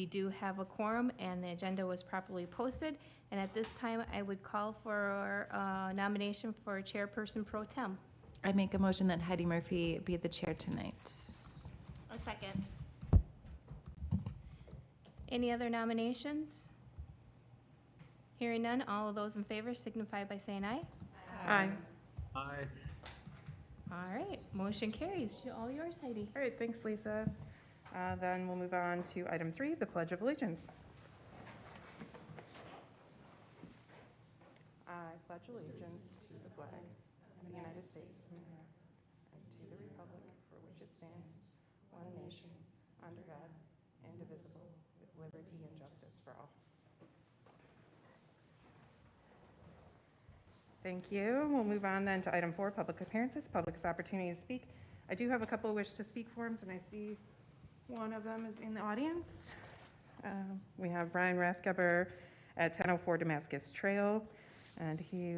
we do have a quorum and the agenda was properly posted. And at this time, I would call for a nomination for Chairperson Pro Tem. I make a motion that Heidi Murphy be the chair tonight. A second. Any other nominations? Hearing none, all of those in favor signify by saying aye. Aye. Aye. All right, motion carries. All yours, Heidi. All right, thanks, Lisa. Then we'll move on to item 3, the Pledge of Allegiance. I pledge allegiance to the flag of the United States of America and to the republic for which it stands, one nation, under God, indivisible, with liberty and justice for all. Thank you. We'll move on then to item 4, public appearances, public's opportunity to speak. I do have a couple of wish to speak forms, and I see one of them is in the audience. We have Brian Rathgeber at 1004 Damascus Trail, and he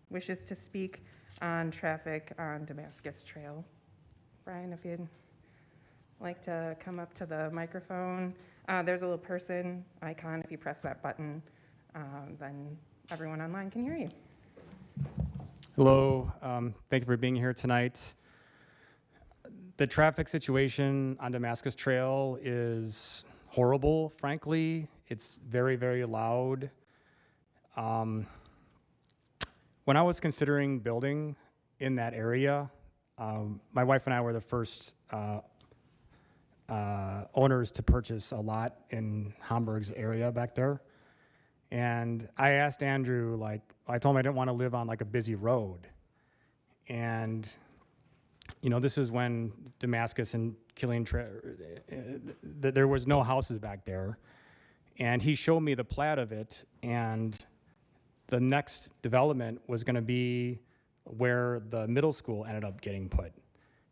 wishes to speak on traffic on Damascus Trail. Brian, if you'd like to come up to the microphone. There's a little person icon. If you press that button, then everyone online can hear you. Hello, thank you for being here tonight. The traffic situation on Damascus Trail is horrible, frankly. It's very, very loud. When I was considering building in that area, my wife and I were the first owners to purchase a lot in Hamburg's area back there. And I asked Andrew, I told him I didn't want to live on a busy road. And, this is when Damascus and Killeen, there was no houses back there. And he showed me the plat of it, and the next development was going to be where the middle school ended up getting put.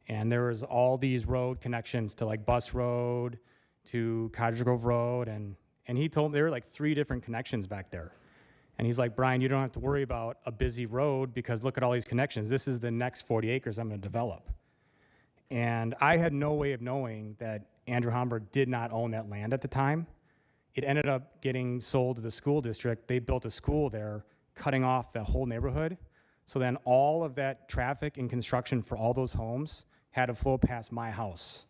And there was all these road connections to Bus Road, to Cottage Grove Road, and he told me there were 3 different connections back there. And he's like, Brian, you don't have to worry about a busy road because look at all these connections. This is the next 40 acres I'm going to develop. And I had no way of knowing that Andrew Hamburg did not own that land at the time. It ended up getting sold to the school district. They built a school there, cutting off the whole neighborhood. So then all of that traffic and construction for all those homes had to flow past my house.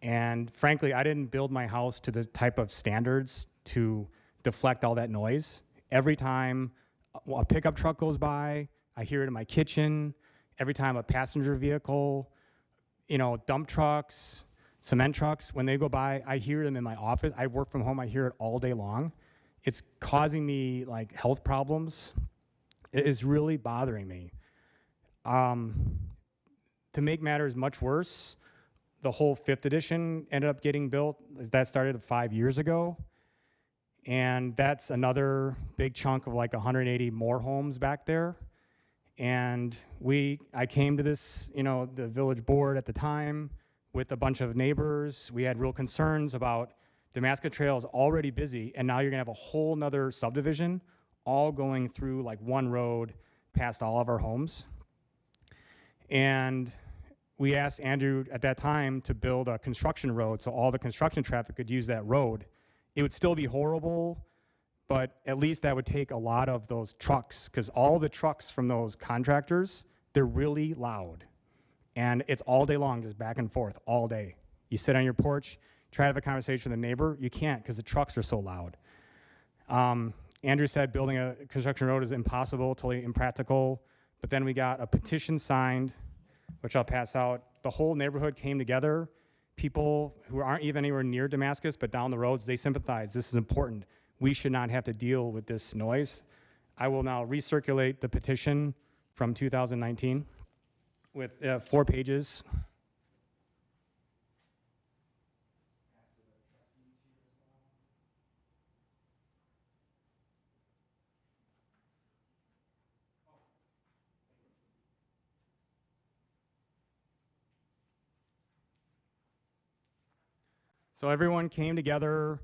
And frankly, I didn't build my house to the type of standards to deflect all that noise. Every time a pickup truck goes by, I hear it in my kitchen. Every time a passenger vehicle, dump trucks, cement trucks, when they go by, I hear them in my office. I work from home, I hear it all day long. It's causing me health problems. It is really bothering me. To make matters much worse, the whole 5th edition ended up getting built. That started 5 years ago. And that's another big chunk of 180 more homes back there. And I came to this, the village board at the time with a bunch of neighbors. We had real concerns about Damascus Trail is already busy, and now you're gonna have a whole nother subdivision all going through one road past all of our homes. And we asked Andrew at that time to build a construction road so all the construction traffic could use that road. It would still be horrible, but at least that would take a lot of those trucks, because all the trucks from those contractors, they're really loud. And it's all day long, just back and forth all day. You sit on your porch, try to have a conversation with a neighbor, you can't because the trucks are so loud. Andrew said building a construction road is impossible, totally impractical, but then we got a petition signed, which I'll pass out. The whole neighborhood came together. People who aren't even anywhere near Damascus, but down the roads, they sympathize. This is important. We should not have to deal with this noise. I will now recirculate the petition from 2019 with 4 pages. So everyone came together,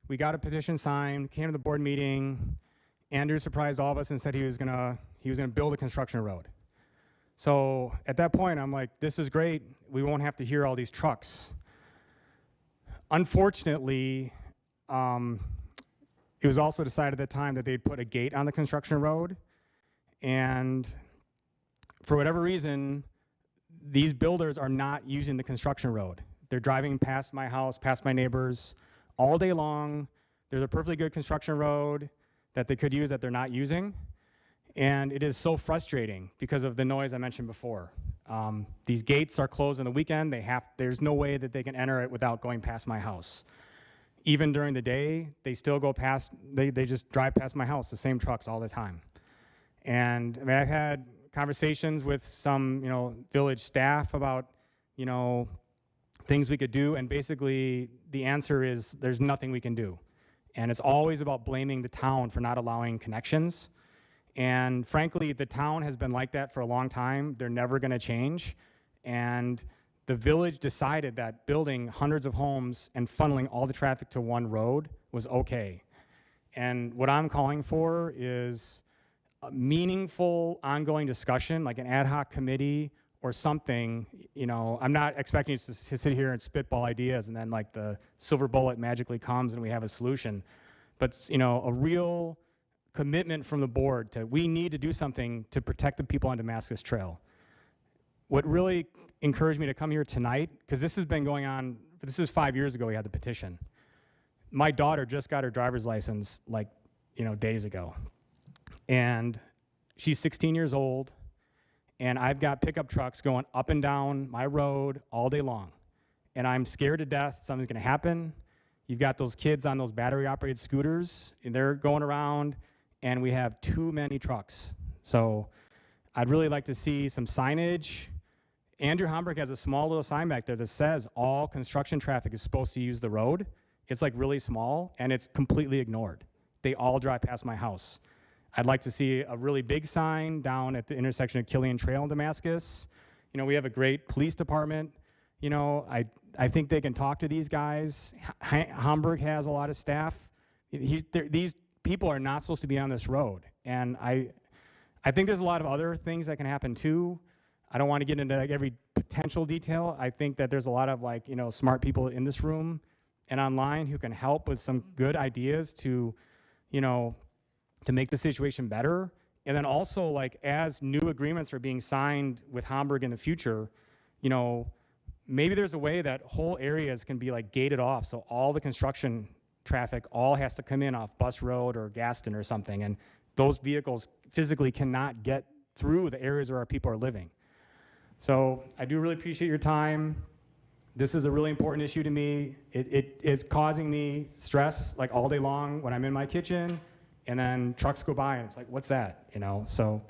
we got a petition signed, came to the board meeting. Andrew surprised all of us and said he was gonna build a construction road. So at that point, I'm like, this is great. We won't have to hear all these trucks. Unfortunately, um, it was also decided at the time that they'd put a gate on the construction road. And for whatever reason, these builders are not using the construction road. They're driving past my house, past my neighbors all day long. There's a perfectly good construction road that they could use that they're not using. And it is so frustrating because of the noise I mentioned before. These gates are closed on the weekend. There's no way that they can enter it without going past my house. Even during the day, they still go past, they just drive past my house, the same trucks all the time. And I mean, I've had conversations with some, village staff about, things we could do, and basically the answer is there's nothing we can do. And it's always about blaming the town for not allowing connections. And frankly, the town has been like that for a long time. They're never gonna change. And the village decided that building hundreds of homes and funneling all the traffic to one road was okay. And what I'm calling for is a meaningful ongoing discussion, like an ad hoc committee or something. I'm not expecting you to sit here and spitball ideas and then like the silver bullet magically comes and we have a solution. But a real commitment from the board to, we need to do something to protect the people on Damascus Trail. What really encouraged me to come here tonight, because this has been going on, this is 5 years ago we had the petition. My daughter just got her driver's license days ago. And she's 16 years old, and I've got pickup trucks going up and down my road all day long. And I'm scared to death something's gonna happen. You've got those kids on those battery-operated scooters, and they're going around, and we have too many trucks. So I'd really like to see some signage. Andrew Homburg has a small little sign back there that says all construction traffic is supposed to use the road. It's like really small, and it's completely ignored. They all drive past my house. I'd like to see a really big sign down at the intersection of Killian Trail and Damascus. We have a great police department. I think they can talk to these guys. Homburg has a lot of staff. These people are not supposed to be on this road. And I think there's a lot of other things that can happen too. I don't want to get into every potential detail. I think that there's a lot of smart people in this room and online who can help with some good ideas to make the situation better. And then also, as new agreements are being signed with Homburg in the future, maybe there's a way that whole areas can be gated off, so all the construction traffic all has to come in off Bus Road or Gaston or something, and those vehicles physically cannot get through the areas where our people are living. So I do really appreciate your time. This is a really important issue to me. It is causing me stress all day long when I'm in my kitchen, and then trucks go by and it's like, what's that? So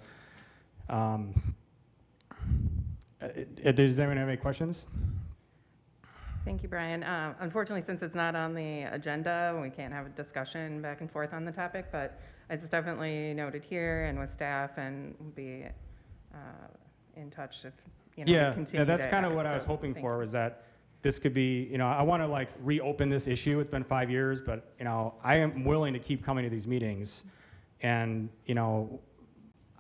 does anyone have any questions? Thank you, Brian. Unfortunately, since it's not on the agenda, we can't have a discussion back and forth on the topic, but it's definitely noted here and with staff, and we'll be in touch if, we continue that's to kind of have it. what I So was hoping thank for, you. was that this could be, I want to reopen this issue. It's been 5 years, but I am willing to keep coming to these meetings, and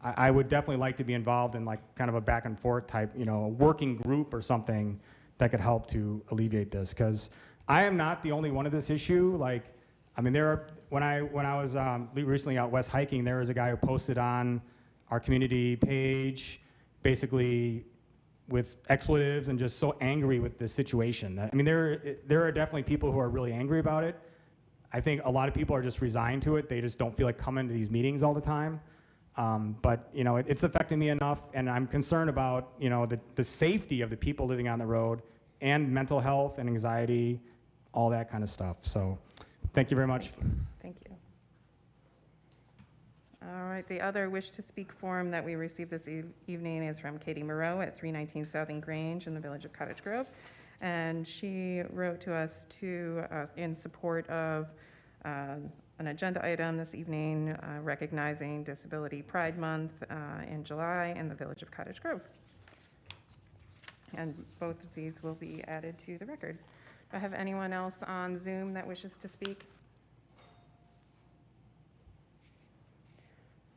I would definitely like to be involved in kind of a back and forth type, working group or something that could help to alleviate this, because I am not the only one of this issue. When I was recently out west hiking, there was a guy who posted on our community page, basically with expletives and just so angry with this situation. There are definitely people who are really angry about it. I think a lot of people are just resigned to it. They just don't feel like coming to these meetings all the time. But it's affecting me enough, and I'm concerned about the safety of the people living on the road, and mental health and anxiety, all that kind of stuff. So thank you very much. Thank you. All right, the other wish to speak form that we received this evening is from Katie Moreau at 319 Southern Grange in the village of Cottage Grove. And she wrote to us in support of an agenda item this evening recognizing Disability Pride Month in July in the village of Cottage Grove. And both of these will be added to the record. Do I have anyone else on Zoom that wishes to speak?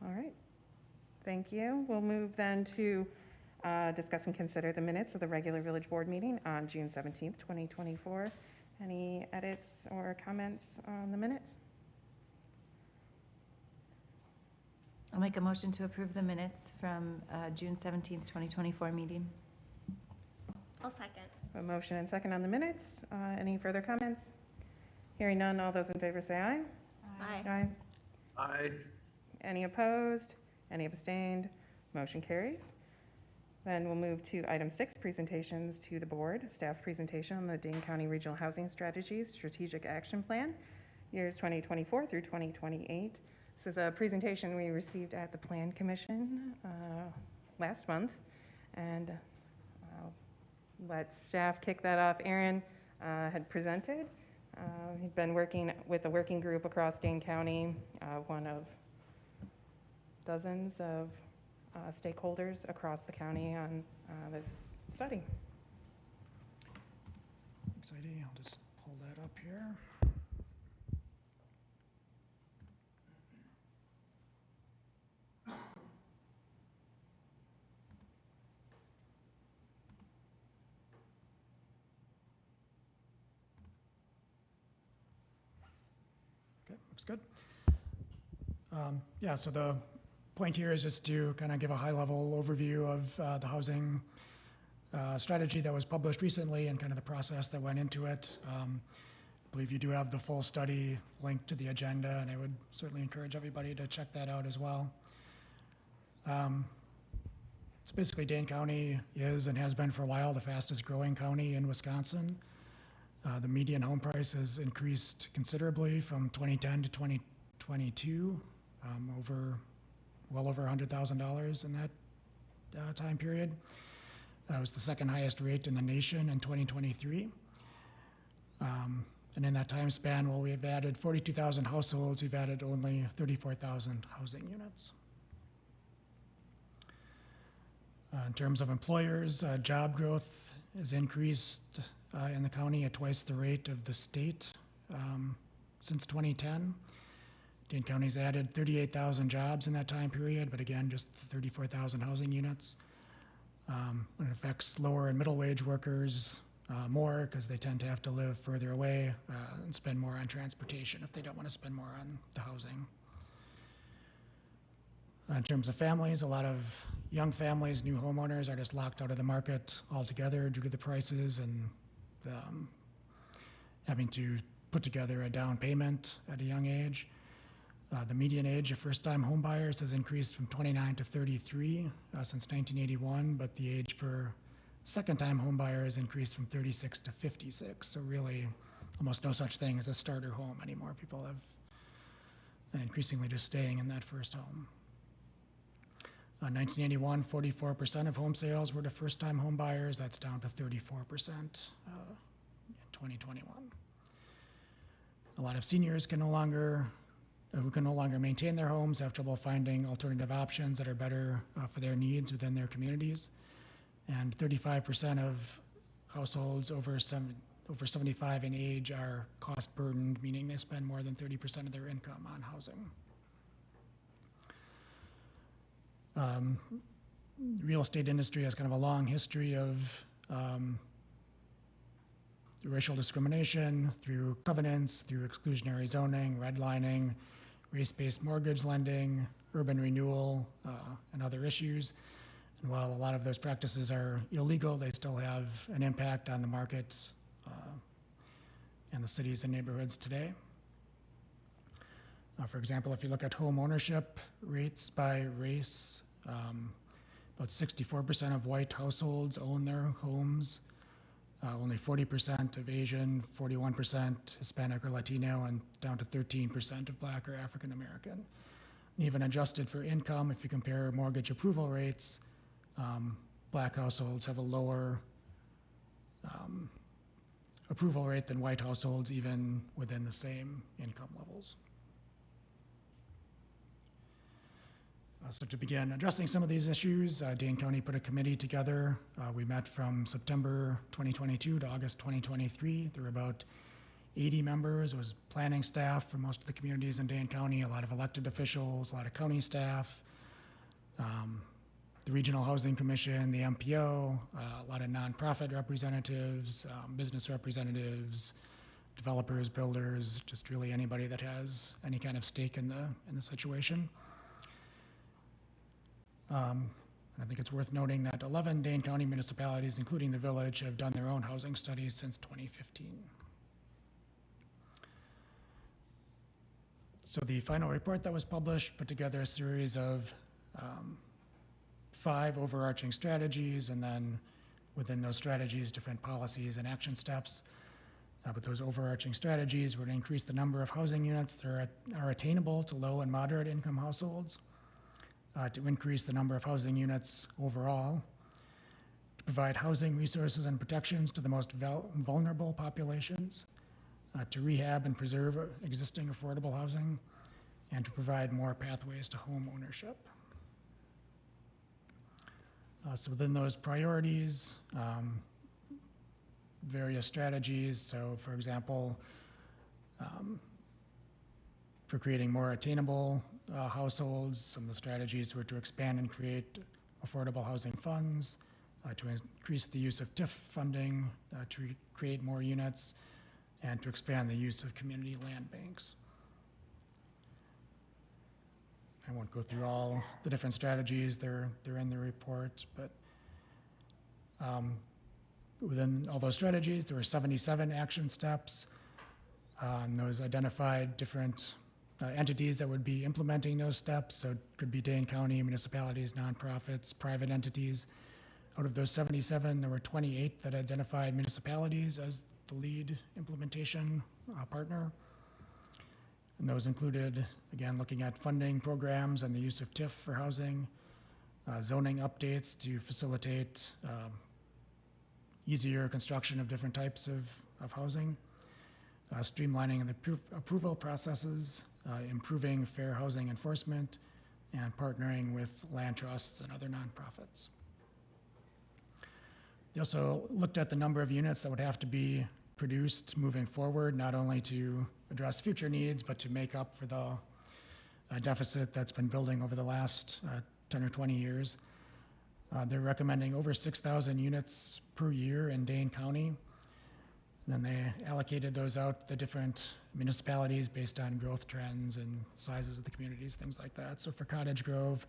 All right, thank you. We'll move then to discuss and consider the minutes of the regular village board meeting on June 17th, 2024. Any edits or comments on the minutes? I'll make a motion to approve the minutes from June 17th, 2024 meeting. I'll second. A motion and second on the minutes. Any further comments? Hearing none, all those in favor say aye. Aye. Aye. Aye. Any opposed? Any abstained? Motion carries. Then we'll move to item 6, presentations to the board. Staff presentation on the Dane County Regional Housing Strategies Strategic Action Plan, years 2024 through 2028. This is a presentation we received at the Plan Commission last month, and I'll let staff kick that off. Aaron had presented. He'd been working with a working group across Dane County, one of dozens of stakeholders across the county on this study. Exciting. I'll just pull that up here. Okay, looks good. Yeah, so the point here is just to kind of give a high-level overview of the housing strategy that was published recently and kind of the process that went into it. I believe you do have the full study linked to the agenda, and I would certainly encourage everybody to check that out as well. So basically, Dane County is and has been for a while the fastest growing county in Wisconsin. The median home price has increased considerably from 2010 to 2022, well over $100,000 in that time period. It was the second highest rate in the nation in 2023. And in that time span, while we have added 42,000 households, we've added only 34,000 housing units. In terms of employers, job growth has increased in the county at twice the rate of the state since 2010. Dane County's added 38,000 jobs in that time period, but again, just 34,000 housing units. It affects lower and middle wage workers more because they tend to have to live further away and spend more on transportation if they don't want to spend more on the housing. In terms of families, a lot of young families, new homeowners are just locked out of the market altogether due to the prices and having to put together a down payment at a young age. The median age of first-time homebuyers has increased from 29 to 33 since 1981, but the age for second-time homebuyers has increased from 36 to 56. So really, almost no such thing as a starter home anymore. People have increasingly just staying in that first home. 1981, 44% of home sales were to first-time homebuyers. That's down to 34% in 2021. A lot of seniors who can no longer maintain their homes have trouble finding alternative options that are better for their needs within their communities. And 35% of households over 75 in age are cost burdened, meaning they spend more than 30% of their income on housing. The real estate industry has kind of a long history of racial discrimination through covenants, through exclusionary zoning, redlining, race-based mortgage lending, urban renewal, and other issues. And while a lot of those practices are illegal, they still have an impact on the markets and the cities and neighborhoods today. For example, if you look at home ownership rates by race, about 64% of white households own their homes. Only 40% of Asian, 41% Hispanic or Latino, and down to 13% of Black or African American. And even adjusted for income, if you compare mortgage approval rates, Black households have a lower approval rate than white households, even within the same income levels. So to begin addressing some of these issues, Dane County put a committee together. We met from September 2022 to August 2023. There were about 80 members. It was planning staff from most of the communities in Dane County, a lot of elected officials, a lot of county staff, the Regional Housing Commission, the MPO, a lot of nonprofit representatives, business representatives, developers, builders, just really anybody that has any kind of stake in the situation. I think it's worth noting that 11 Dane County municipalities, including the village, have done their own housing studies since 2015. So the final report that was published put together a series of 5 overarching strategies, and then within those strategies, different policies and action steps. But those overarching strategies were to increase the number of housing units that are attainable to low and moderate income households, to increase the number of housing units overall, to provide housing resources and protections to the most vulnerable populations, to rehab and preserve existing affordable housing, and to provide more pathways to home ownership. So within those priorities, various strategies. So for example, for creating more attainable households, some of the strategies were to expand and create affordable housing funds, to increase the use of TIF funding, to create more units, and to expand the use of community land banks. I won't go through all the different strategies, they're in the report, but within all those strategies, there were 77 action steps, and those identified different entities that would be implementing those steps. So it could be Dane County, municipalities, nonprofits, private entities. Out of those 77, there were 28 that identified municipalities as the lead implementation partner. And those included, again, looking at funding programs and the use of TIF for housing, zoning updates to facilitate easier construction of different types of housing, streamlining the approval processes, improving fair housing enforcement, and partnering with land trusts and other nonprofits. They also looked at the number of units that would have to be produced moving forward, not only to address future needs, but to make up for the deficit that's been building over the last 10 or 20 years. They're recommending over 6,000 units per year in Dane County. And then they allocated those out to the different municipalities based on growth trends and sizes of the communities, things like that. So for Cottage Grove,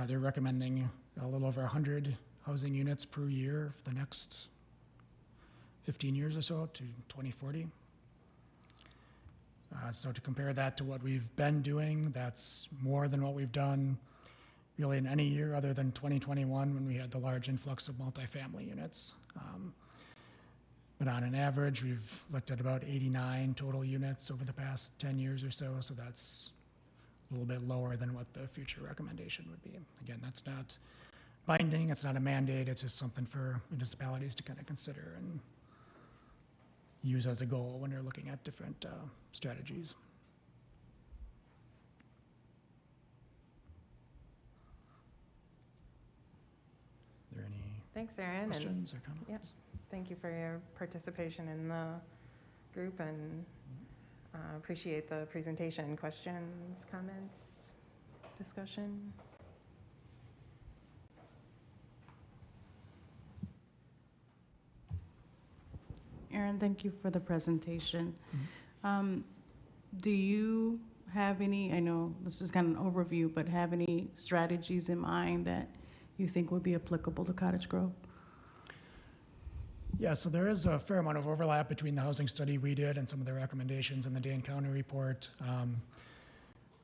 they're recommending a little over 100 housing units per year for the next 15 years or so to 2040. So to compare that to what we've been doing, that's more than what we've done really in any year other than 2021 when we had the large influx of multifamily units. But on an average, we've looked at about 89 total units over the past 10 years or so, so that's a little bit lower than what the future recommendation would be. Again, that's not binding, it's not a mandate, it's just something for municipalities to kind of consider and use as a goal when they're looking at different strategies. Are there any Thanks, Aaron. And questions or comments? Yep. Thank you for your participation in the group, and appreciate the presentation. Questions, comments, discussion? Aaron, thank you for the presentation. Mhm. Do you have any, I know this is kind of an overview, but have any strategies in mind that you think would be applicable to Cottage Grove? Yeah, so there is a fair amount of overlap between the housing study we did and some of the recommendations in the Dane County report.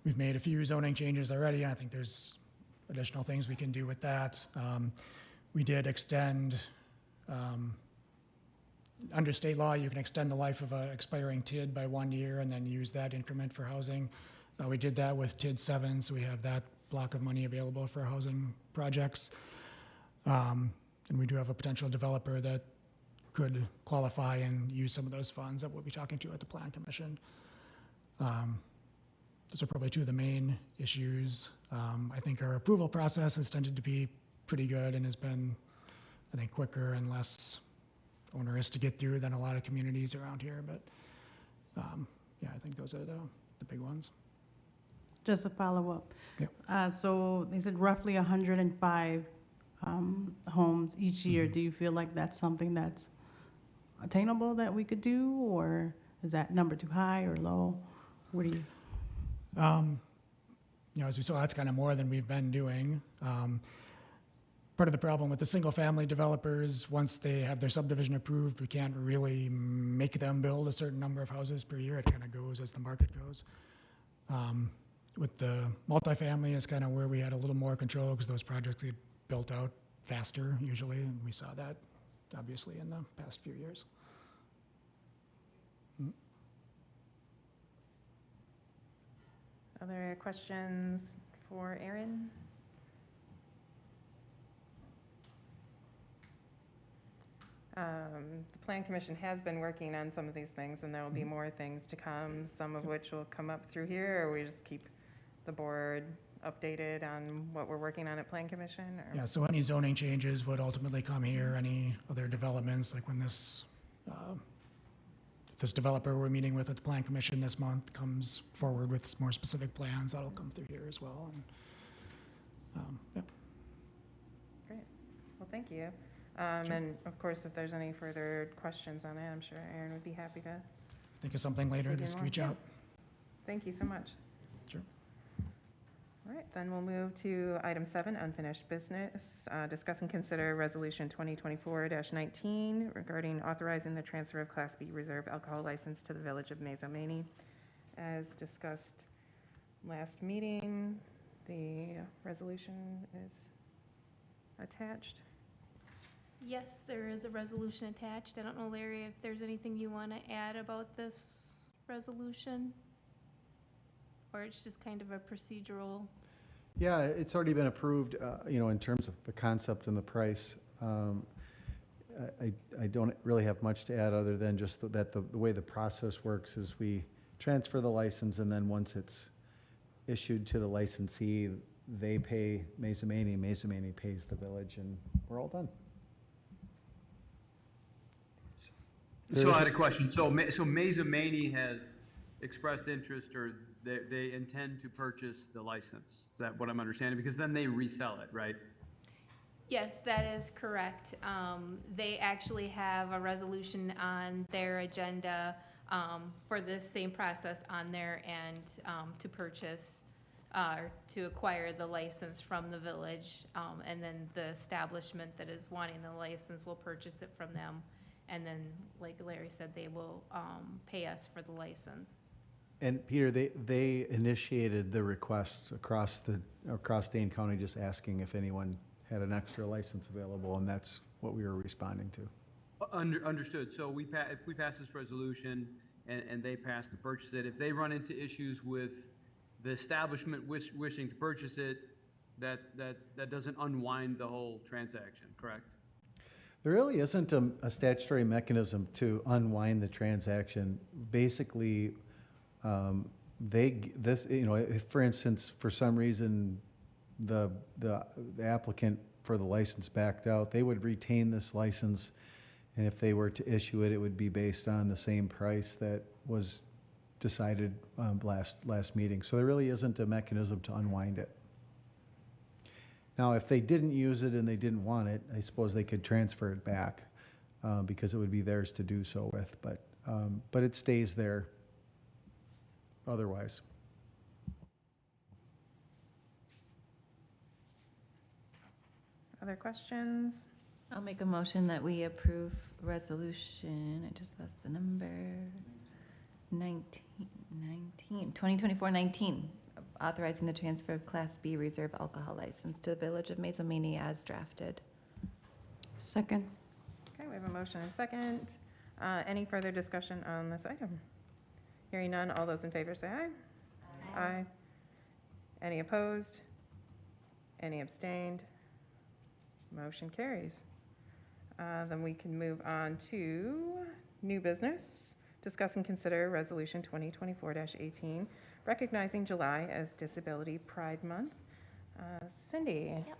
We've made a few zoning changes already, and I think there's additional things we can do with that. We did extend, under state law, you can extend the life of an expiring TID by 1 year and then use that increment for housing. We did that with TID 7, so we have that block of money available for housing projects. And we do have a potential developer that could qualify and use some of those funds that we'll be talking to at the Plan Commission. Those are probably two of the main issues. I think our approval process has tended to be pretty good and has been, I think, quicker and less onerous to get through than a lot of communities around here. But yeah, I think those are the big ones. Just a follow-up. Yep. So they said roughly 105 homes each year. Mhm. Do you feel like that's something that's attainable that we could do, or Is that number too high or low? What do you? You know, as we saw, that's kind of more than we've been doing. Part of the problem with the single-family developers, once they have their subdivision approved, we can't really make them build a certain number of houses per year. It kind of goes as the market goes. With the multifamily is kind of where we had a little more control because those projects get built out faster usually, and we saw that obviously in the past few years. Other questions for Aaron? The Plan Commission has been working on some of these things, and there will be more things to come, some of which will come up through here, or we just keep the board updated on what we're working on at Plan Commission? Or? Yeah, so any zoning changes would ultimately come here. Any other developments, like when this developer we're meeting with at the Plan Commission this month comes forward with more specific plans, that'll come through here as well. And, yeah. Great. Well, thank you. And of course, if there's any further questions on it, I'm sure Aaron would be happy to. Think of something later, dig in just more. reach Yeah. out. Thank you so much. Sure. All right, then we'll move to item 7, unfinished business. Discuss and consider resolution 2024-19 regarding authorizing the transfer of Class B reserve alcohol license to the Village of Mazomanie. As discussed last meeting, the resolution is attached. Yes, there is a resolution attached. I don't know, Larry, if there's anything you want to add about this resolution? Or it's just kind of a procedural? Yeah, it's already been approved, you know, in terms of the concept and the price. I don't really have much to add other than just that the way the process works is we transfer the license, and then once it's issued to the licensee, they pay Mazomanie, Mazomanie pays the village, and we're all done. So I had a question. So Mazomanie has expressed interest, or they intend to purchase the license. Is that what I'm understanding? Because then they resell it, right? Yes, that is correct. They actually have a resolution on their agenda for this same process on there, and to purchase, to acquire the license from the village. And then the establishment that is wanting the license will purchase it from them. And then, like Larry said, they will pay us for the license. And Peter, they initiated the request across Dane County, just asking if anyone had an extra license available, and that's what we were responding to. Understood. So if we pass this resolution and they pass to purchase it, if they run into issues with the establishment wishing to purchase it, that doesn't unwind the whole transaction, correct? There really isn't a statutory mechanism to unwind the transaction. Basically, if, for instance, for some reason, the applicant for the license backed out, they would retain this license, and if they were to issue it, it would be based on the same price that was decided last meeting. So there really isn't a mechanism to unwind it. Now, if they didn't use it and they didn't want it, I suppose they could transfer it back because it would be theirs to do so with. But it stays there otherwise. Other questions? I'll make a motion that we approve resolution, I just lost the number, 2024-19, authorizing the transfer of Class B reserve alcohol license to the Village of Mazomanie as drafted. Second. Okay, we have a motion and second. Any further discussion on this item? Hearing none, all those in favor say aye. Aye. Any opposed? Any abstained? Motion carries. Then we can move on to new business. Discuss and consider Resolution 2024-18, recognizing July as Disability Pride Month. Cindy? Yep.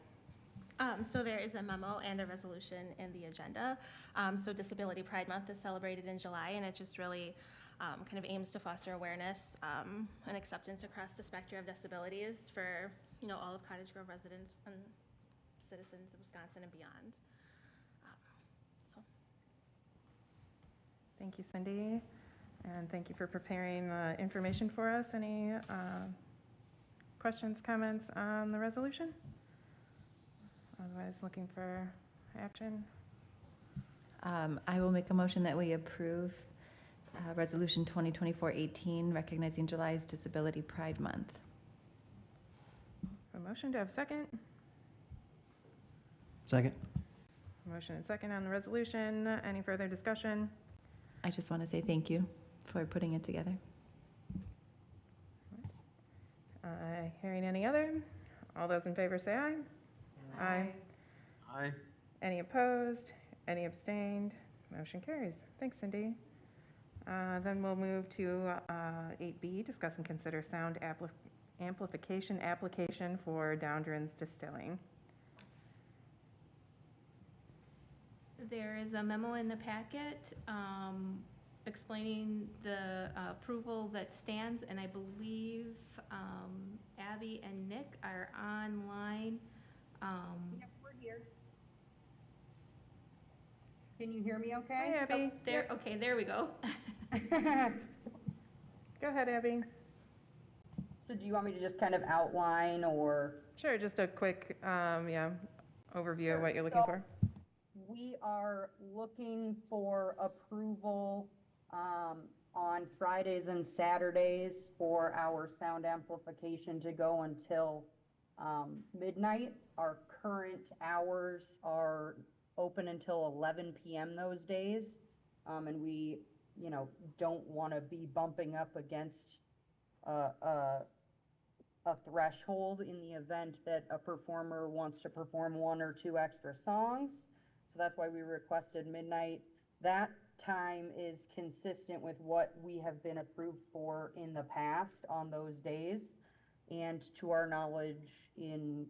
So there is a memo and a resolution in the agenda. So Disability Pride Month is celebrated in July, and it just really kind of aims to foster awareness and acceptance across the spectrum of disabilities for, you know, all of Cottage Grove residents and citizens of Wisconsin and beyond. Thank you, Cindy. And thank you for preparing the information for us. Any questions, comments on the resolution? Otherwise, looking for action. I will make a motion that we approve Resolution 2024-18, recognizing July's Disability Pride Month. A motion, to have a second? Second. Motion and second on the resolution. Any further discussion? I just want to say thank you for putting it together. Hearing any other? All those in favor say aye. Aye. Aye. Any opposed? Any abstained? Motion carries. Thanks, Cindy. Then we'll move to 8B, discuss and consider sound amplification application for Downdrans Distilling. There is a memo in the packet explaining the approval that stands, and I believe Abby and Nick are online. Yep, we're here. Can you hear me Hi, okay? Abby. There, okay, there we go. Go ahead, Abby. So do you want me to just kind of outline or? Sure, just a quick overview of what you're looking So, for. We are looking for approval on Fridays and Saturdays for our sound amplification to go until midnight. Our current hours are open until 11 p.m. those days. And we, don't want to be bumping up against a threshold in the event that a performer wants to perform 1 or 2 extra songs. So that's why we requested midnight. That time is consistent with what we have been approved for in the past on those days. And to our knowledge, in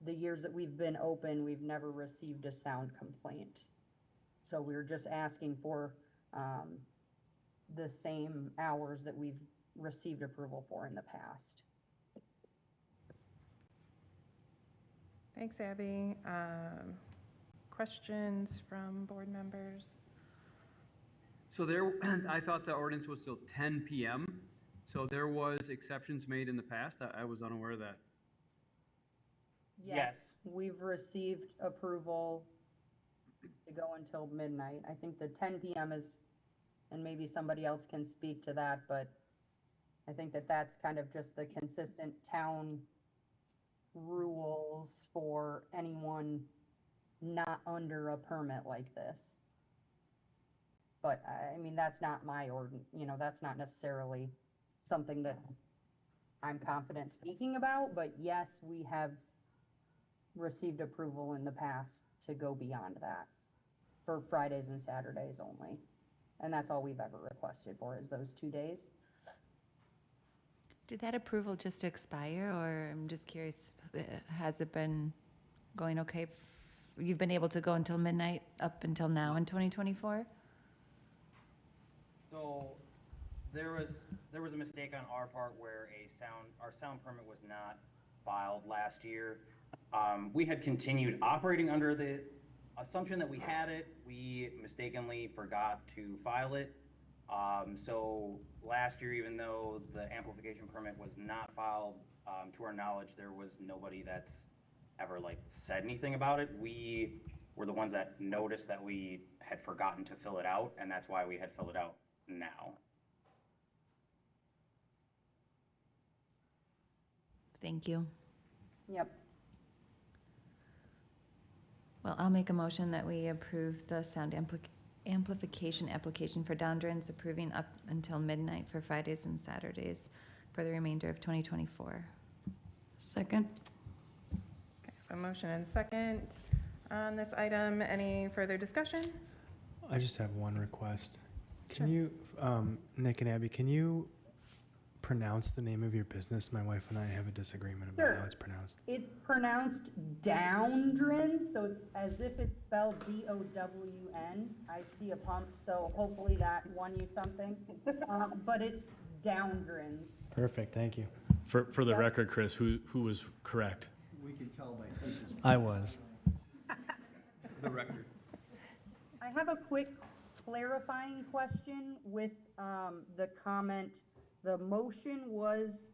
the years that we've been open, we've never received a sound complaint. So we're just asking for the same hours that we've received approval for in the past. Thanks, Abby. Questions from board members? So I thought the ordinance was till 10 p.m. So there was exceptions made in the past. I was unaware of that. Yes, we've received approval to go until midnight. I think the 10 p.m. is, and maybe somebody else can speak to that, but I think that that's kind of just the consistent town rules for anyone not under a permit like this. But I mean, that's not my that's not necessarily something that I'm confident speaking about, but yes, we have received approval in the past to go beyond that for Fridays and Saturdays only. And that's all we've ever requested for is those 2 days. Did that approval just expire, or I'm just curious, has it been going okay? You've been able to go until midnight up until now in 2024? So there was a mistake on our part where our sound permit was not filed last year. We had continued operating under the assumption that we had it. We mistakenly forgot to file it. So last year, even though the amplification permit was not filed, to our knowledge, there was nobody that's ever said anything about it. We were the ones that noticed that we had forgotten to fill it out, and that's why we had filled it out now. Thank you. Yep. Well, I'll make a motion that we approve the sound amplification application for Downdrans, approving up until midnight for Fridays and Saturdays for the remainder of 2024. Second. Okay, a motion and second on this item. Any further discussion? I just have one request. Can Sure. you, Nick and Abby, can you pronounce the name of your business? My wife and I have a disagreement about Sure. how it's pronounced. It's pronounced Downdrans, so it's as if it's spelled D-O-W-N. I see a pump, so hopefully that won you something. But it's Downdrans. Perfect, thank you. For the Yep. record, Chris, who was correct? We can tell by pieces. I was. For the record. I have a quick clarifying question with the comment, the motion was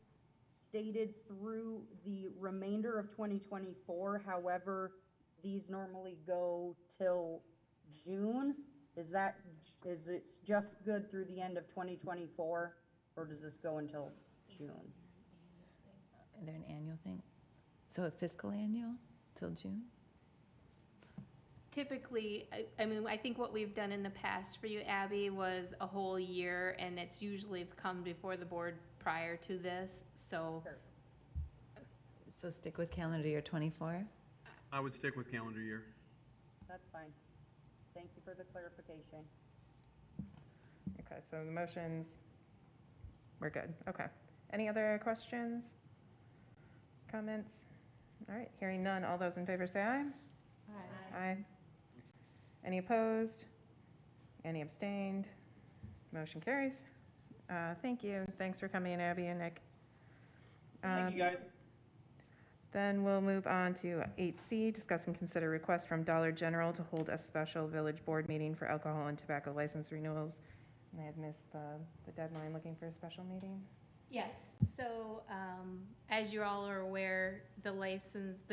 stated through the remainder of 2024. However, these normally go till June. Is it just good through the end of 2024, or does this go until June? Is there an annual thing? So a fiscal annual till June? Typically, I mean, I think what we've done in the past for you, Abby, was a whole year, and it's usually come before the board prior to this, so. Sure. So stick with calendar year 24? I would stick with calendar year. That's fine. Thank you for the clarification. Okay, so the motions, we're good. Okay. Any other questions? Comments? All right, hearing none. All those in favor say aye. Aye. Aye. Any opposed? Any abstained? Motion carries. Thank you. Thanks for coming in, Abby and Nick. Thank you, guys. Then we'll move on to 8C, discuss and consider request from Dollar General to hold a special village board meeting for alcohol and tobacco license renewals. And I had missed the deadline looking for a special meeting. Yes, so, as you all are aware, the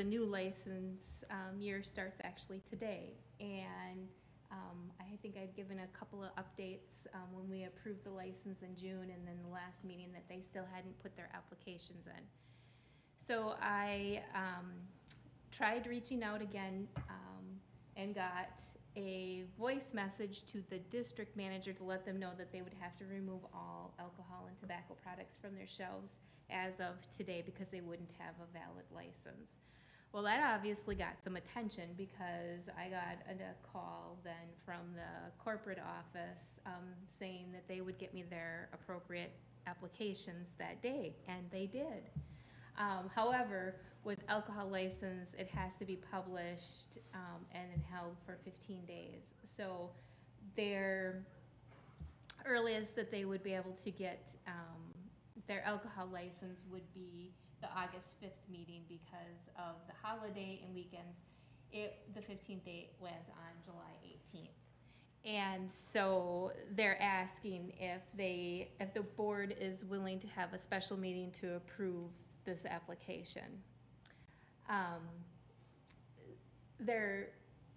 new license, year starts actually today. And, I think I'd given a couple of updates, when we approved the license in June, and then the last meeting that they still hadn't put their applications in. So I, tried reaching out again, and got a voice message to the district manager to let them know that they would have to remove all alcohol and tobacco products from their shelves as of today because they wouldn't have a valid license. Well, that obviously got some attention because I got a call then from the corporate office saying that they would get me their appropriate applications that day, and they did. However, with alcohol license, it has to be published and held for 15 days. So their earliest that they would be able to get their alcohol license would be the August 5th meeting because of the holiday and weekends. The 15th date lands on July 18th. And so they're asking if the board is willing to have a special meeting to approve this application. Their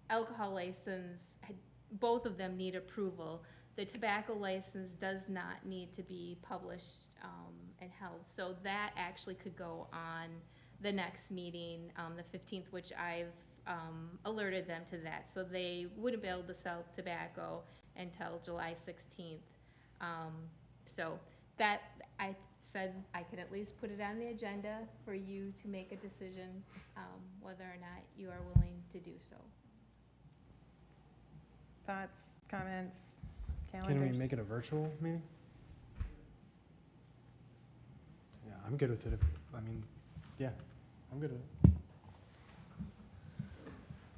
alcohol license, both of them need approval. The tobacco license does not need to be published and held, so that actually could go on the next meeting, the 15th, which I've alerted them to that. So they wouldn't be able to sell tobacco until July 16th. So that, I said I could at least put it on the agenda for you to make a decision whether or not you are willing to do so. Thoughts, comments, calendars? Can we make it a virtual meeting? Yeah, I'm good with it. Yeah, I'm good with it.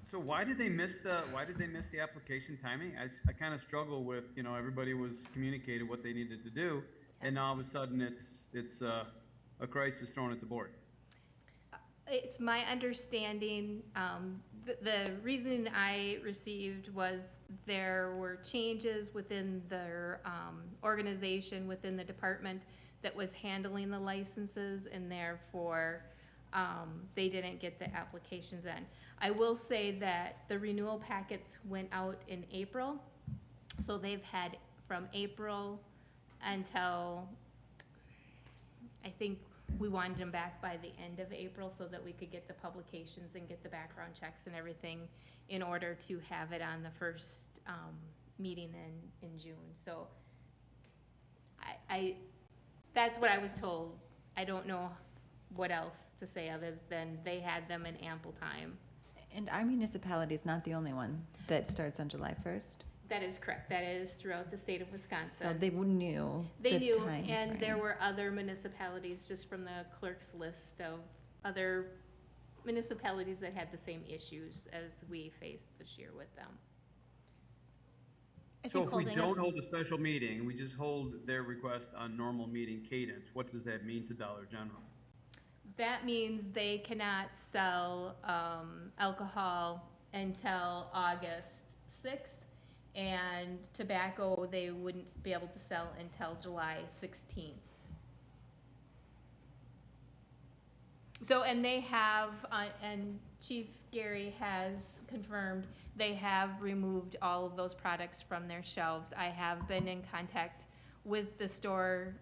So why did they miss the application timing? I kind of struggle with, everybody was communicated what they needed to do, and now all of a sudden it's a crisis thrown at the board. It's my understanding, the reasoning I received was there were changes within their organization, within the department that was handling the licenses, and therefore they didn't get the applications in. I will say that the renewal packets went out in April, so they've had from April until, I think we wanted them back by the end of April so that we could get the publications and get the background checks and everything in order to have it on the first meeting in June. So that's what I was told. I don't know what else to say other than they had them in ample time. And our municipality is not the only one that starts on July 1st. That is correct. That is throughout the state of Wisconsin. So they knew They the knew, time and frame. there were other municipalities, just from the clerk's list of other municipalities that had the same issues as we faced this year with them. I So think if we holding don't us- hold a special meeting, we just hold their request on normal meeting cadence, what does that mean to Dollar General? That means they cannot sell alcohol until August 6th, And tobacco, they wouldn't be able to sell until July 16th. So, and they have, and Chief Gary has confirmed, they have removed all of those products from their shelves. I have been in contact with the store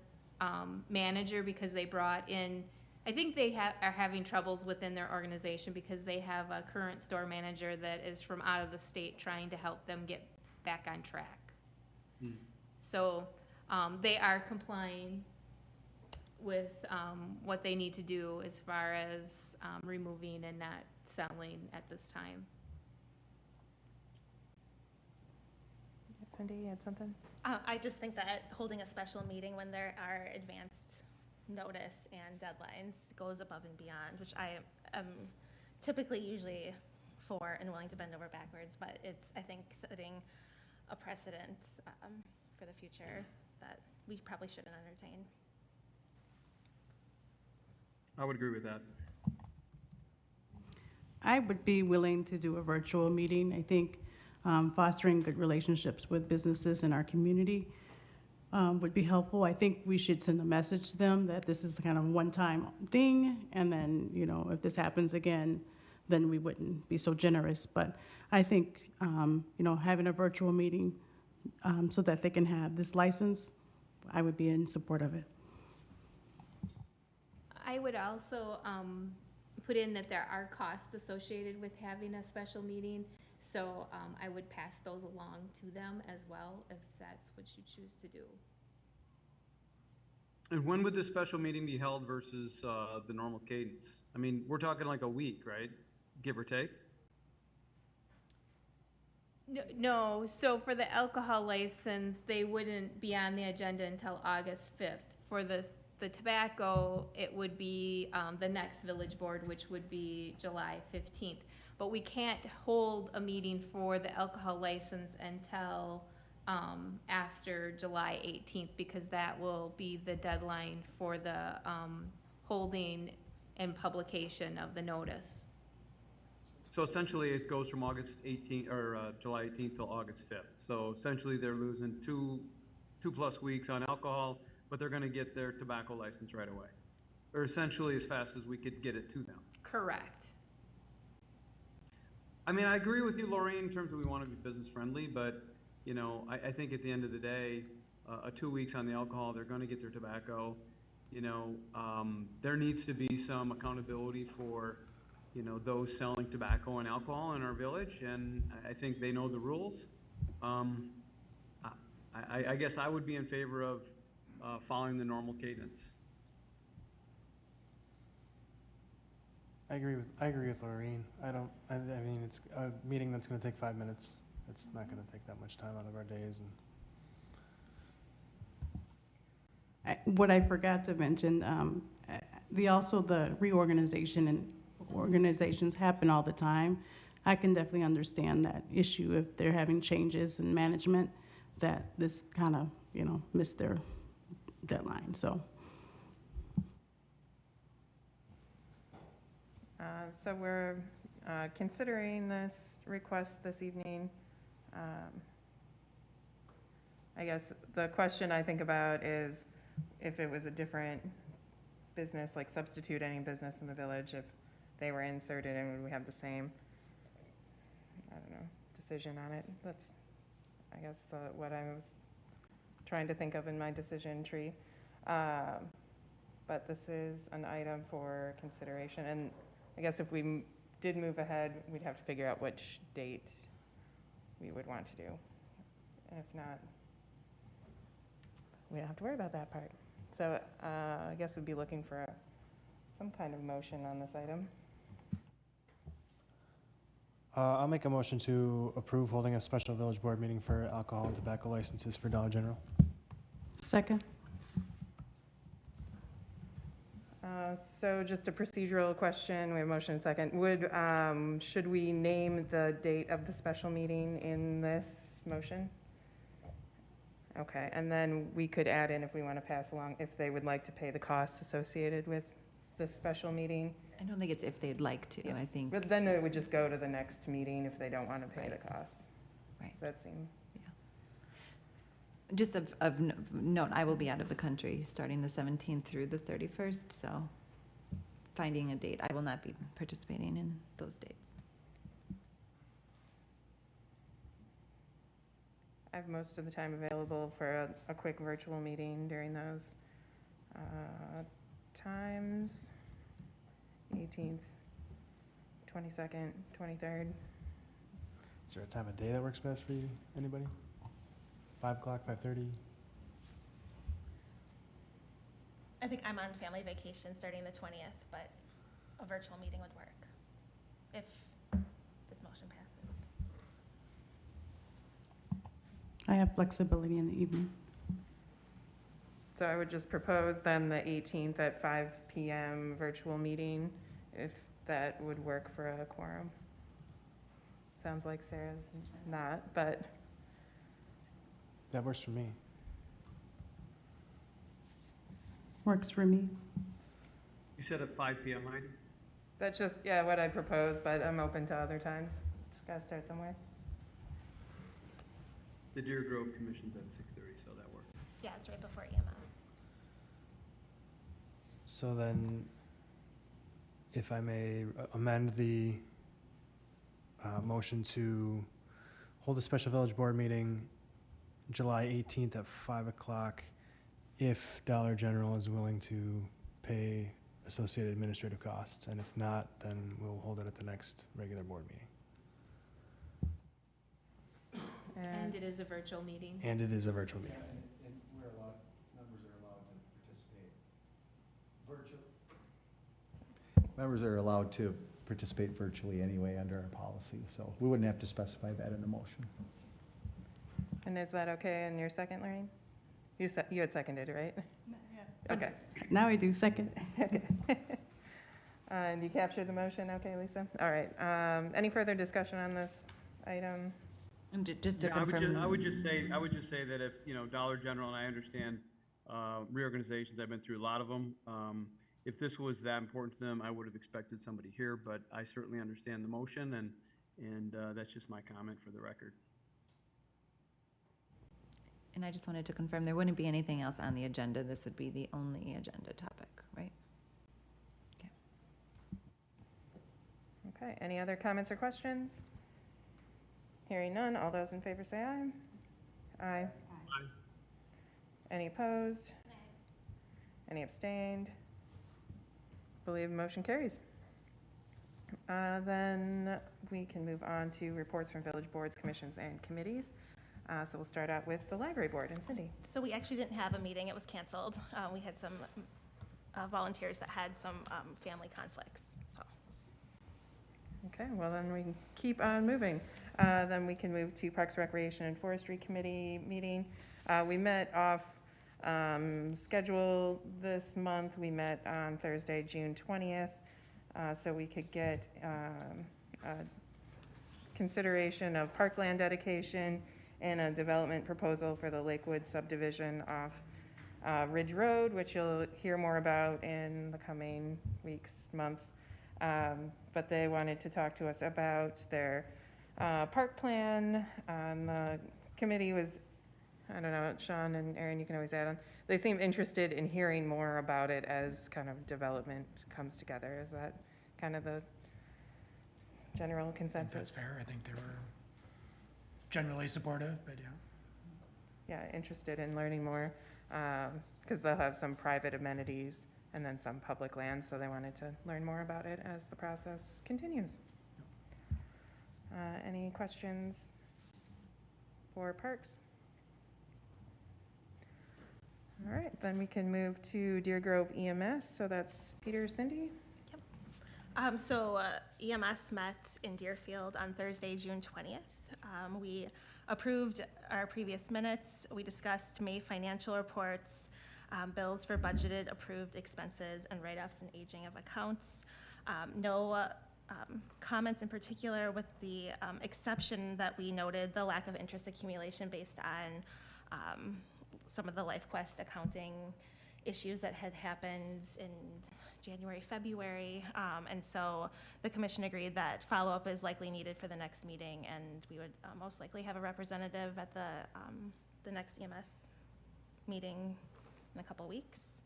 manager because they brought in, I think they are having troubles within their organization because they have a current store manager that is from out of the state trying to help them get back on track. So they are complying with what they need to do as far as removing and not selling at this time. Cindy, you had something? I just think that holding a special meeting when there are advanced notice and deadlines goes above and beyond, which I am typically usually for and willing to bend over backwards, but it's, I think, setting a precedent for the future that we probably shouldn't entertain. I would agree with that. I would be willing to do a virtual meeting. I think fostering good relationships with businesses in our community would be helpful. I think we should send a message to them that this is the kind of one-time thing, and then, you know, if this happens again, then we wouldn't be so generous. But I think, you know, having a virtual meeting so that they can have this license, I would be in support of it. I would also put in that there are costs associated with having a special meeting, so I would pass those along to them as well, if that's what you choose to do. And when would this special meeting be held versus the normal cadence? I mean, we're talking like a week, right? Give or take? No, so for the alcohol license, they wouldn't be on the agenda until August 5th. For the tobacco, it would be the next village board, which would be July 15th. But we can't hold a meeting for the alcohol license until after July 18th, because that will be the deadline for the holding and publication of the notice. So essentially, it goes from August 18th, or July 18th till August 5th. So essentially, they're losing two plus weeks on alcohol, but they're gonna get their tobacco license right away. Or essentially as fast as we could get it to them. Correct. I mean, I agree with you, Lorraine, in terms of we wanna be business friendly, but, you know, I think at the end of the day, 2 weeks on the alcohol, they're gonna get their tobacco. You know, there needs to be some accountability for, you know, those selling tobacco and alcohol in our village, and I think they know the rules. I guess I would be in favor of following the normal cadence. I agree with Lorraine. I mean, it's a meeting that's going to take 5 minutes. It's not going to take that much time out of our days. And What I forgot to mention, the reorganization and organizations happen all the time. I can definitely understand that issue if they're having changes in management, that this kind of, you know, missed their deadline, so. So we're considering this request this evening. I guess the question I think about is if it was a different business, like substitute any business in the village, if they were inserted, and would we have the same, I don't know, decision on it? That's, I guess, what I was trying to think of in my decision tree. But this is an item for consideration, and I guess if we did move ahead, we'd have to figure out which date we would want to do. And if not, we don't have to worry about that part. So I guess we'd be looking for some kind of motion on this item. I'll make a motion to approve holding a special village board meeting for alcohol and tobacco licenses for Dollar General. Second. So just a procedural question, we have motion and second. Should we name the date of the special meeting in this motion? Okay, and then we could add in, if we want to pass along, if they would like to pay the costs associated with the special meeting. I don't think it's if they'd like to, I think. But then it would just go to the next meeting if they don't want to pay the costs. Right. Does that seem? Yeah. Just of note, I will be out of the country starting the 17th through the 31st, so finding a date. I will not be participating in those dates. I have most of the time available for a quick virtual meeting during those times. 18th, 22nd, 23rd. Is there a time of day that works best for you? Anybody? 5 o'clock, 5:30? I think I'm on family vacation starting the 20th, but a virtual meeting would work if this motion passes. I have flexibility in the evening. So I would just propose then the 18th at 5 PM virtual meeting, if that would work for a quorum. Sounds like Sarah's not, but That works for me. Works for me. You said at 5 PM, Heidi? that's just, yeah, what I propose, but I'm open to other times. Just gotta start somewhere. The Deer Grove Commission's at 6:30, so that works. Yeah, it's right before EMS. So then, if I may amend the motion to hold a special village board meeting July 18th at 5 o'clock if Dollar General is willing to pay associated administrative costs, and if not, then we'll hold it at the next regular board meeting. And it is a virtual meeting. And it is a virtual meeting. And we're allowed, members are allowed to participate virtually. Members are allowed to participate virtually anyway under our policy, so we wouldn't have to specify that in the motion. And is that okay in your second, Lorraine? You had seconded, right? Okay. Now I do second. And you captured the motion, okay, Lisa? All right. Any further discussion on this item? And just to Yeah, I would confirm. just say that if, Dollar General, and I understand reorganizations, I've been through a lot of them. If this was that important to them, I would have expected somebody here, but I certainly understand the motion, and that's just my comment for the record. And I just wanted to confirm, there wouldn't be anything else on the agenda. This would be the only agenda topic, right? Okay, any other comments or questions? Hearing none, all those in favor say aye. Aye. Aye. Any opposed? Any abstained? Believe the motion carries. Then we can move on to reports from village boards, commissions, and committees. So we'll start out with the library board, and Cindy. So we actually didn't have a meeting, it was canceled. We had some volunteers that had some family conflicts, so. Okay, well then we can keep on moving. Then we can move to Parks, Recreation, and Forestry Committee meeting. We met off schedule this month. We met on Thursday, June 20th, so we could get consideration of parkland dedication and a development proposal for the Lakewood subdivision off Ridge Road, which you'll hear more about in the coming weeks, months. But they wanted to talk to us about their park plan. The committee was, I don't know, Sean and Aaron, you can always add on. They seem interested in hearing more about it as kind of development comes together. Is that kind of the general I think consensus? that's fair. I think they were generally supportive, but yeah. Yeah, interested in learning more, because they'll have some private amenities and then some public land, so they wanted to learn more about it as the process continues. Any questions for parks? All right, then we can move to Deer Grove EMS, so that's Peter, Cindy? EMS met in Deerfield on Thursday, June 20th. We approved our previous minutes. We discussed May financial reports, bills for budgeted approved expenses, and write-offs and aging of accounts. No comments in particular, with the exception that we noted the lack of interest accumulation based on some of the LifeQuest accounting issues that had happened in January, February. And so the commission agreed that follow-up is likely needed for the next meeting, and we would most likely have a representative at the the next EMS meeting in a couple weeks.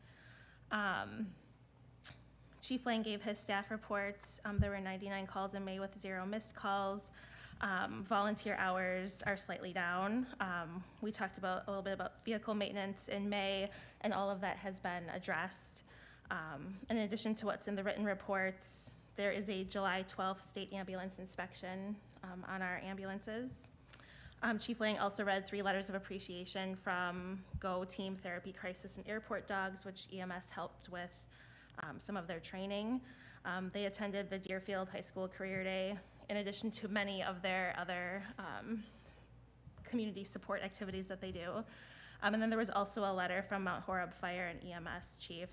Chief Lang gave his staff reports. There were 99 calls in May with 0 missed calls. Volunteer hours are slightly down. We talked a little bit about vehicle maintenance in May, and all of that has been addressed. In addition to what's in the written reports, there is a July 12th state ambulance inspection on our ambulances. Chief Lang also read 3 letters of appreciation from Go Team Therapy Crisis and Airport Dogs, which EMS helped with some of their training. They attended the Deerfield High School Career Day, in addition to many of their other community support activities that they do. And then there was also a letter from Mount Horeb Fire and EMS Chief,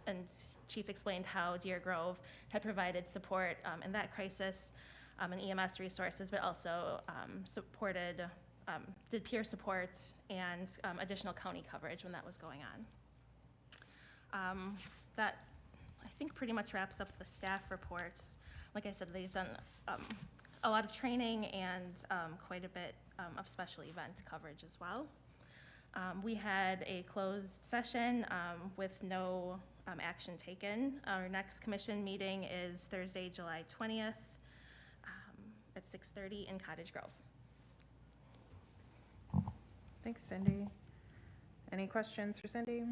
and Chief explained how Deer Grove had provided support in that crisis and EMS resources, but also did peer support and additional county coverage when that was going on. That, I think, pretty much wraps up the staff reports. Like I said, they've done a lot of training and quite a bit of special event coverage as well. We had a closed session with no action taken. Our next commission meeting is Thursday, July 20th at 6:30 in Cottage Grove. Thanks, Cindy. Any questions for Cindy?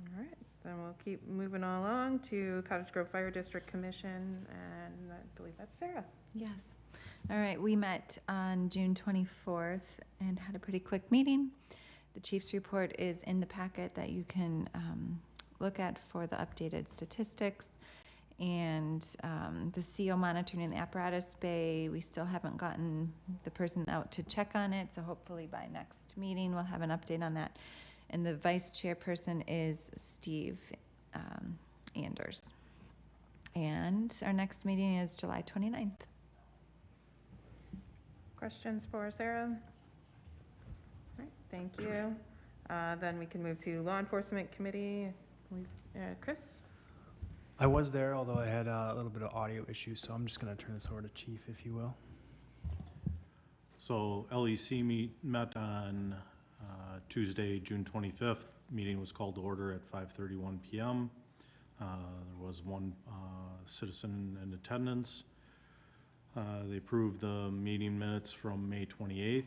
All right, then we'll keep moving along to Cottage Grove Fire District Commission, and I believe that's Sarah. Yes. All right, we met on June 24th and had a pretty quick meeting. The chief's report is in the packet that you can look at for the updated statistics. And the CO monitoring in the apparatus bay, we still haven't gotten the person out to check on it, so hopefully by next meeting we'll have an update on that. And the vice chairperson is Steve Anders. And our next meeting is July 29th. Questions for Sarah? All right, thank you. Then we can move to Law Enforcement Committee. Chris? I was there, although I had a little bit of audio issues, so I'm just going to turn this over to Chief, if you will. So LEC met on Tuesday, June 25th. Meeting was called to order at 5:31 p.m. There was one citizen in attendance. They approved the meeting minutes from May 28th.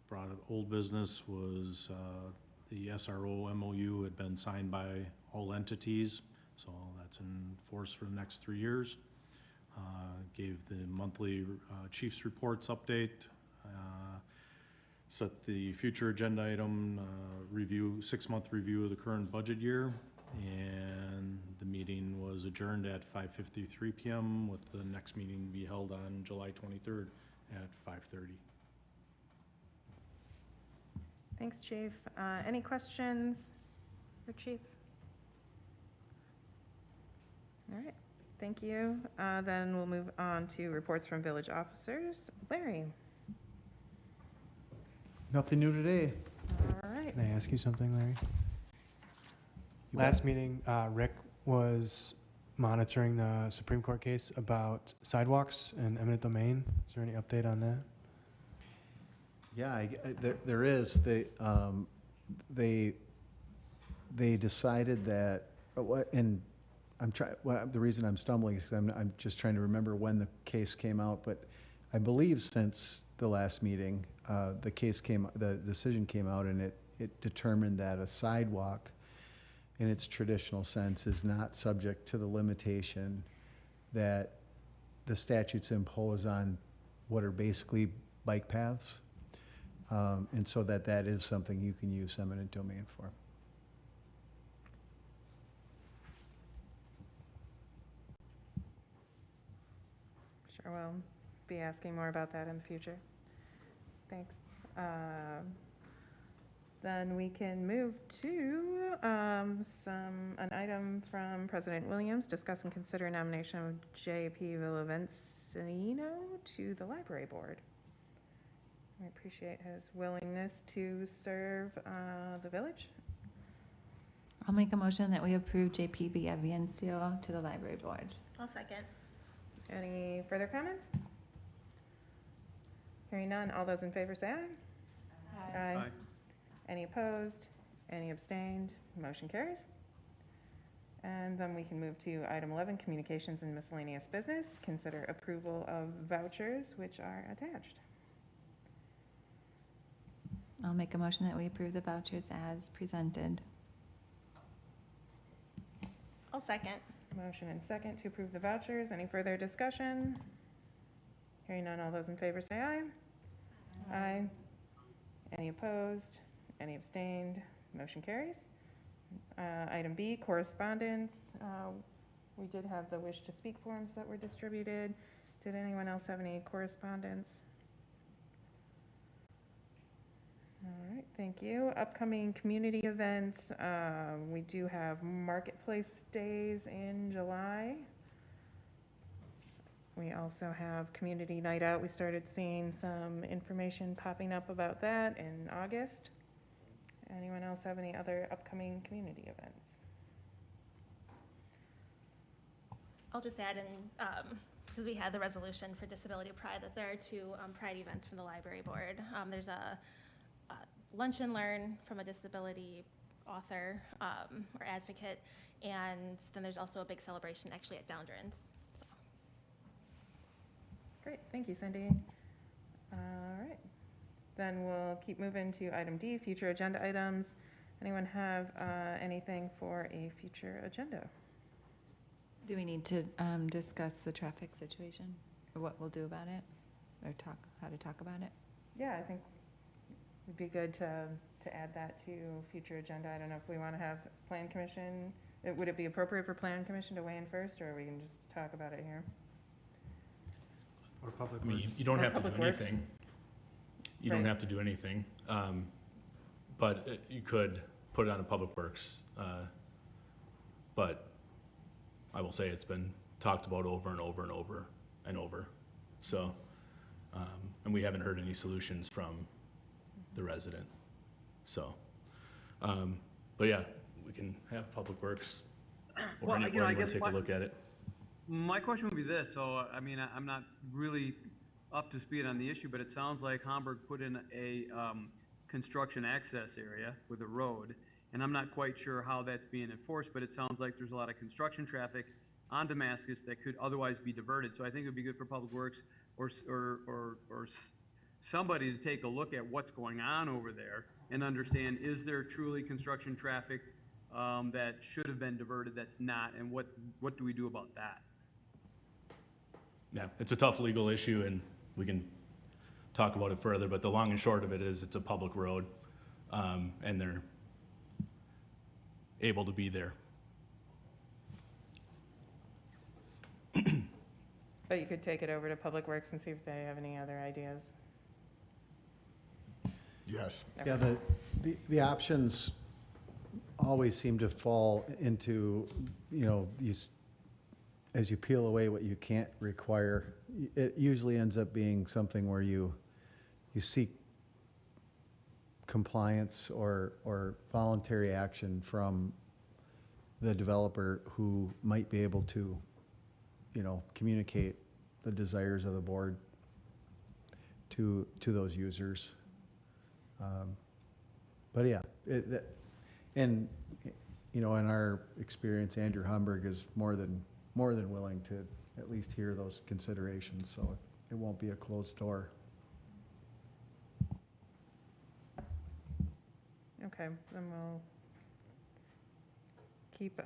Brought up old business was the SRO MOU had been signed by all entities, so that's in force for the next 3 years. Gave the monthly chief's reports update. Set the future agenda item review, 6-month review of the current budget year, and the meeting was adjourned at 5:53 p.m. with the next meeting to be held on July 23rd at 5:30. Thanks, Chief. Any questions for Chief? All right, thank you. Then we'll move on to reports from village officers. Larry? Nothing new today. All right. Can I ask you something, Larry? You Last bet. meeting, Rick was monitoring the Supreme Court case about sidewalks and eminent domain. Is there any update on that? Yeah, there is. They decided that, and the reason I'm stumbling is because I'm just trying to remember when the case came out, but I believe since the last meeting, the decision came out, and it determined that a sidewalk in its traditional sense is not subject to the limitation that the statutes impose on what are basically bike paths. And so that is something you can use eminent domain for. Sure, we'll be asking more about that in the future. Thanks. Then we can move to an item from President Williams, discuss and consider nomination of J.P. Villavicencio to the library board. I appreciate his willingness to serve the village. I'll make a motion that we approve JP Villavicencio to the library board. I'll second. Any further comments? Hearing none, all those in favor say aye. Aye. Any opposed? Any abstained? Motion carries. And then we can move to item 11, communications and miscellaneous business. Consider approval of vouchers, which are attached. I'll make a motion that we approve the vouchers as presented. I'll second. Motion and second to approve the vouchers. Any further discussion? Hearing none, all those in favor say aye. Aye. Any opposed? Any abstained? Motion carries. Item B, correspondence. We did have the wish to speak forms that were distributed. Did anyone else have any correspondence? All right, thank you. Upcoming community events. We do have Marketplace Days in July. We also have Community Night Out. We started seeing some information popping up about that in August. Anyone else have any other upcoming community events? I'll just add in, because we had the resolution for Disability Pride, that there are two Pride events from the library board. There's a lunch and learn from a disability author or advocate, and then there's also a big celebration actually at Downdrans. Great, thank you, Cindy. All right, then we'll keep moving to item D, future agenda items. Anyone have anything for a future agenda? Do we need to discuss the traffic situation, or what we'll do about it, or how to talk about it? Yeah, I think it'd be good to add that to future agenda. I don't know if we want to have Plan Commission. Would it be appropriate for Plan Commission to weigh in first, or we can just talk about it here? Or Public I mean, Works. you don't Or have to do Public Works. anything. You don't Right. have to do anything. But you could put it on a Public Works. But I will say it's been talked about over and over and over and over. So, and we haven't heard any solutions from the resident. So, but yeah, we can have Public Works or Well, anywhere I to guess take a look at it. My question would be this, so, I mean, I'm not really up to speed on the issue, but it sounds like Hamburg put in a construction access area with a road, and I'm not quite sure how that's being enforced, but it sounds like there's a lot of construction traffic on Damascus that could otherwise be diverted. So I think it would be good for Public Works or somebody to take a look at what's going on over there and understand, is there truly construction traffic that should have been diverted that's not, and what do we do about that? Yeah, it's a tough legal issue, and we can talk about it further, but the long and short of it is it's a public road, and they're able to be there. But you could take it over to Public Works and see if they have any other ideas. Yes. Yeah, the options always seem to fall into, as you peel away what you can't require, it usually ends up being something where you seek compliance or voluntary action from the developer who might be able to, communicate the desires of the board to those users. But yeah, in our experience, Andrew Hamburg is more than willing to at least hear those considerations, so it won't be a closed door. Okay, then we'll keep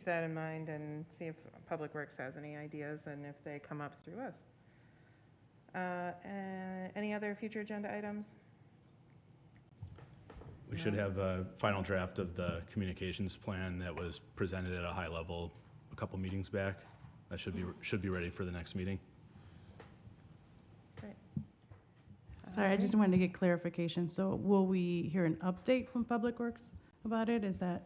that in mind and see if Public Works has any ideas and if they come up through us. Any other future agenda items? We should have a final draft of the communications plan that was presented at a high level a couple meetings back. That should be ready for the next meeting. Great. Sorry, I just wanted to get clarification. So will we hear an update from Public Works about it? Is that?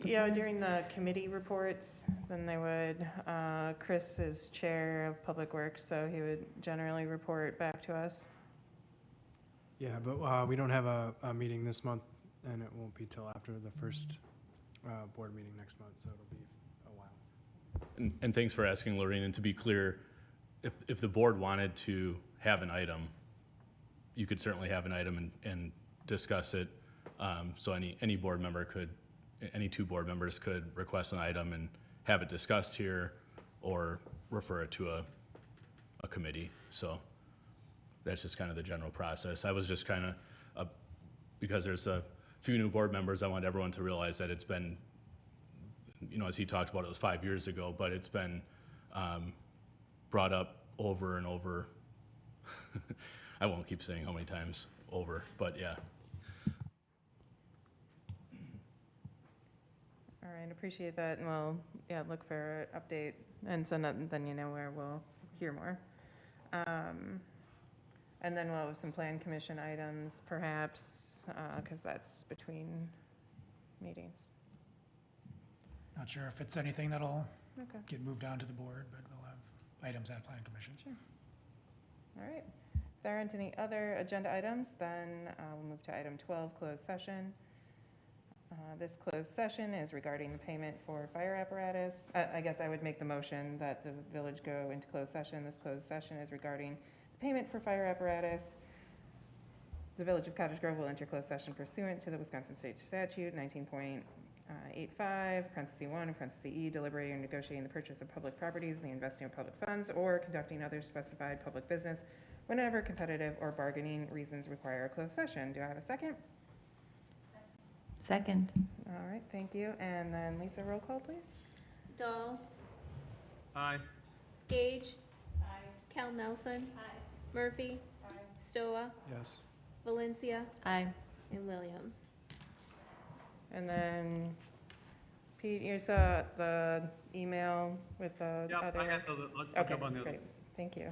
Yeah, during the committee reports, then they would, Chris is chair of Public Works, so he would generally report back to us. Yeah, but we don't have a meeting this month, and it won't be till after the first board meeting next month, so it'll be a while. And thanks for asking, Lorraine. And to be clear, if the board wanted to have an item, you could certainly have an item and discuss it. So any board member could, any two board members could request an item and have it discussed here or refer it to a committee. So that's just kind of the general process. I was just kind of, because there's a few new board members, I want everyone to realize that it's been, you know, as he talked about, it was 5 years ago, but it's been brought up over and over. I won't keep saying how many times over, but yeah. All right, appreciate that, and we'll, yeah, look for an update, and so then you know where we'll hear more. And then we'll have some plan commission items, perhaps, because that's between meetings. Not sure if it's anything that'll Okay. get moved on to the board, but we'll have items at plan commission. Sure. All right. If there aren't any other agenda items, then we'll move to item 12, closed session. This closed session is regarding the payment for fire apparatus. I guess I would make the motion that the village go into closed session. This closed session is regarding the payment for fire apparatus. The Village of Cottage Grove will enter closed session pursuant to the Wisconsin State Statute 19.85, parenthesis 1, and parenthesis E, deliberating or negotiating the purchase of public properties and the investing of public funds or conducting other specified public business whenever competitive or bargaining reasons require a closed session. Do I have a second? Second. All right, thank you. And then Lisa, roll call, please. Dahl, Aye. Gage. Aye. Cal Nelson. Aye. Murphy. Aye. Stoa, Yes. Valencia, Aye. and Williams. And then Pete, you saw the email with the Yeah, other. I got the, I'll jump on the other. Great, thank you.